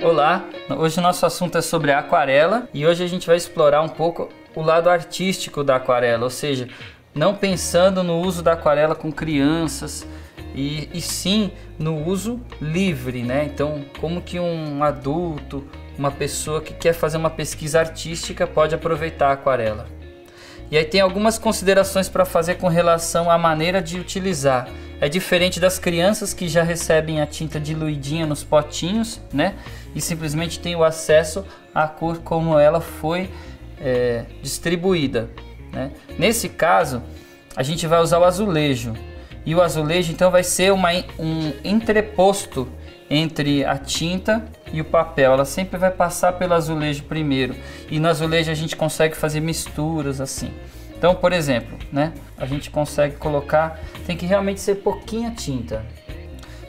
Olá, hoje o nosso assunto é sobre a aquarela e hoje a gente vai explorar um pouco o lado artístico da aquarela, ou seja, não pensando no uso da aquarela com crianças e sim no uso livre, né? Então, como que um adulto, uma pessoa que quer fazer uma pesquisa artística pode aproveitar a aquarela. E aí tem algumas considerações para fazer com relação à maneira de utilizar. É diferente das crianças que já recebem a tinta diluidinha nos potinhos, né? E simplesmente tem o acesso à cor como ela foi distribuída, né? Nesse caso, a gente vai usar o azulejo. E o azulejo então vai ser um entreposto entre a tinta e o papel. Ela sempre vai passar pelo azulejo primeiro. E no azulejo a gente consegue fazer misturas assim. Então, por exemplo, né, a gente consegue colocar, tem que realmente ser pouquinha tinta.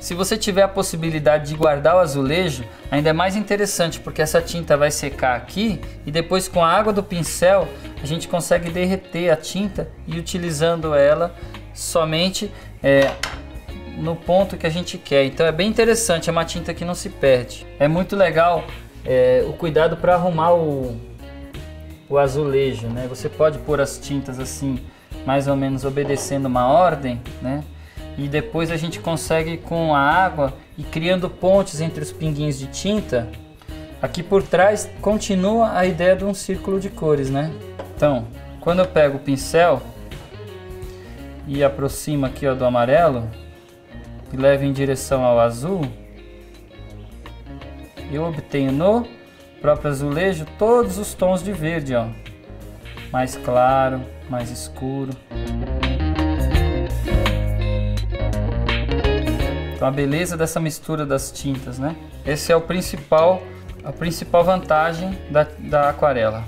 Se você tiver a possibilidade de guardar o azulejo, ainda é mais interessante, porque essa tinta vai secar aqui e depois com a água do pincel a gente consegue derreter a tinta e utilizando ela somente no ponto que a gente quer. Então é bem interessante, é uma tinta que não se perde. É muito legal o cuidado para arrumar o azulejo, né? Você pode pôr as tintas assim, mais ou menos obedecendo uma ordem, né? E depois a gente consegue com a água e criando pontes entre os pinguinhos de tinta. Aqui por trás continua a ideia de um círculo de cores, né? Então, quando eu pego o pincel e aproximo aqui, ó, do amarelo e levo em direção ao azul, eu obtenho no próprio azulejo todos os tons de verde, ó, mais claro, mais escuro. Então a beleza dessa mistura das tintas, né? Esse é a principal vantagem da aquarela.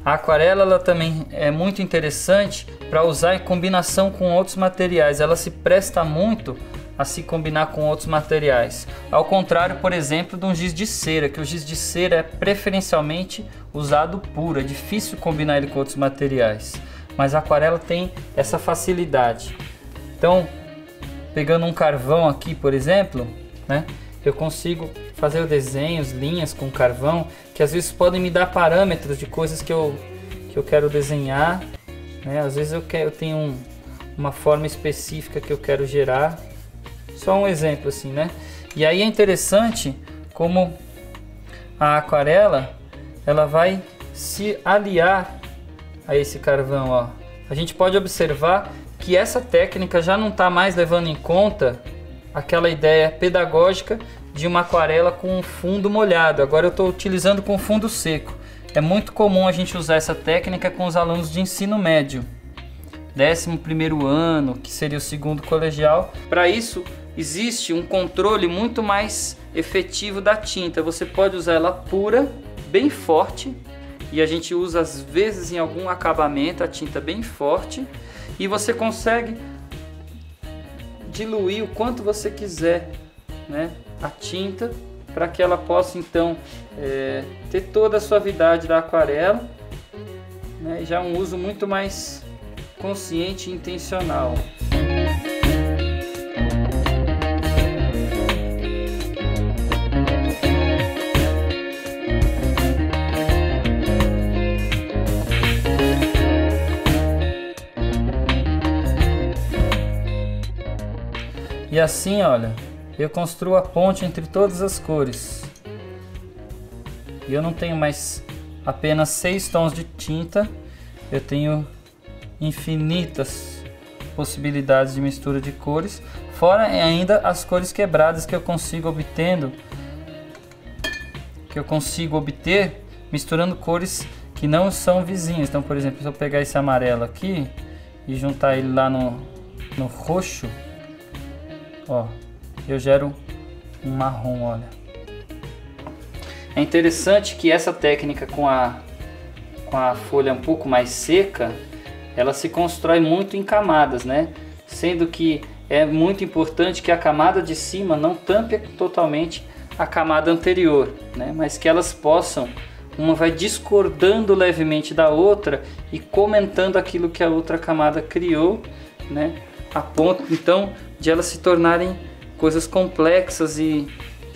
A aquarela ela também é muito interessante para usar em combinação com outros materiais. Ela se presta muito a se combinar com outros materiais. Ao contrário, por exemplo, de um giz de cera, que o giz de cera é preferencialmente usado puro, é difícil combinar ele com outros materiais. Mas a aquarela tem essa facilidade. Então, pegando um carvão aqui, por exemplo, né, eu consigo fazer desenhos, linhas com carvão, que às vezes podem me dar parâmetros de coisas que eu quero desenhar, né? Às vezes eu tenho uma forma específica que eu quero gerar. Só um exemplo assim, né? E aí é interessante como a aquarela ela vai se aliar a esse carvão, ó. A gente pode observar que essa técnica já não está mais levando em conta aquela ideia pedagógica de uma aquarela com fundo molhado. Agora eu estou utilizando com fundo seco. É muito comum a gente usar essa técnica com os alunos de ensino médio, 11º ano, que seria o segundo colegial. Para isso existe um controle muito mais efetivo da tinta. Você pode usar ela pura, bem forte, e a gente usa às vezes em algum acabamento a tinta bem forte, e você consegue diluir o quanto você quiser, né, a tinta, para que ela possa então ter toda a suavidade da aquarela, né, e já um uso muito mais consciente e intencional. E assim, olha, eu construo a ponte entre todas as cores. E eu não tenho mais apenas 6 tons de tinta, eu tenho infinitas possibilidades de mistura de cores, fora ainda as cores quebradas que eu consigo obter misturando cores que não são vizinhas. Então, por exemplo, se eu pegar esse amarelo aqui e juntar ele lá no roxo, ó, eu gero um marrom, olha. É interessante que essa técnica com a folha um pouco mais seca, ela se constrói muito em camadas, né? Sendo que é muito importante que a camada de cima não tampe totalmente a camada anterior, né? Mas que elas possam, uma vai discordando levemente da outra e comentando aquilo que a outra camada criou, né? A ponto então de elas se tornarem coisas complexas e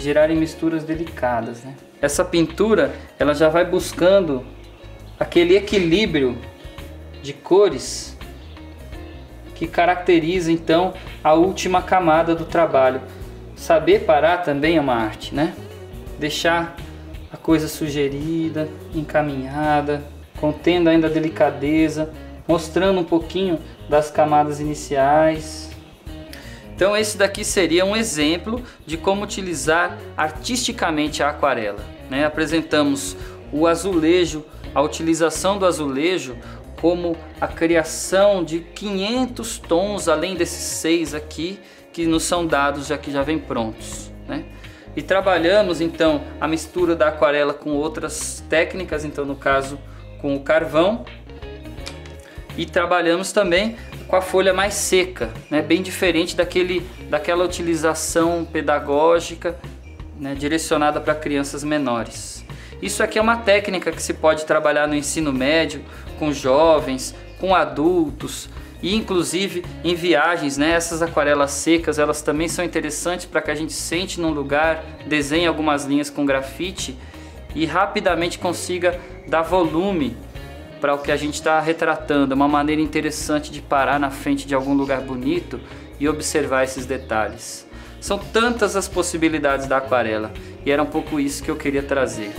gerarem misturas delicadas, né? Essa pintura, ela já vai buscando aquele equilíbrio de cores que caracteriza então a última camada do trabalho. Saber parar também é uma arte, né? Deixar a coisa sugerida, encaminhada, contendo ainda a delicadeza, mostrando um pouquinho das camadas iniciais. Então esse daqui seria um exemplo de como utilizar artisticamente a aquarela, né? Apresentamos o azulejo, a utilização do azulejo como a criação de 500 tons, além desses 6 aqui, que nos são dados já que já vem prontos, né? E trabalhamos então a mistura da aquarela com outras técnicas, então no caso com o carvão, e trabalhamos também com a folha mais seca, né? Bem diferente daquela utilização pedagógica, né? Direcionada para crianças menores. Isso aqui é uma técnica que se pode trabalhar no ensino médio, com jovens, com adultos e inclusive em viagens, né? Essas aquarelas secas, elas também são interessantes para que a gente sente num lugar, desenhe algumas linhas com grafite e rapidamente consiga dar volume para o que a gente está retratando. É uma maneira interessante de parar na frente de algum lugar bonito e observar esses detalhes. São tantas as possibilidades da aquarela e era um pouco isso que eu queria trazer.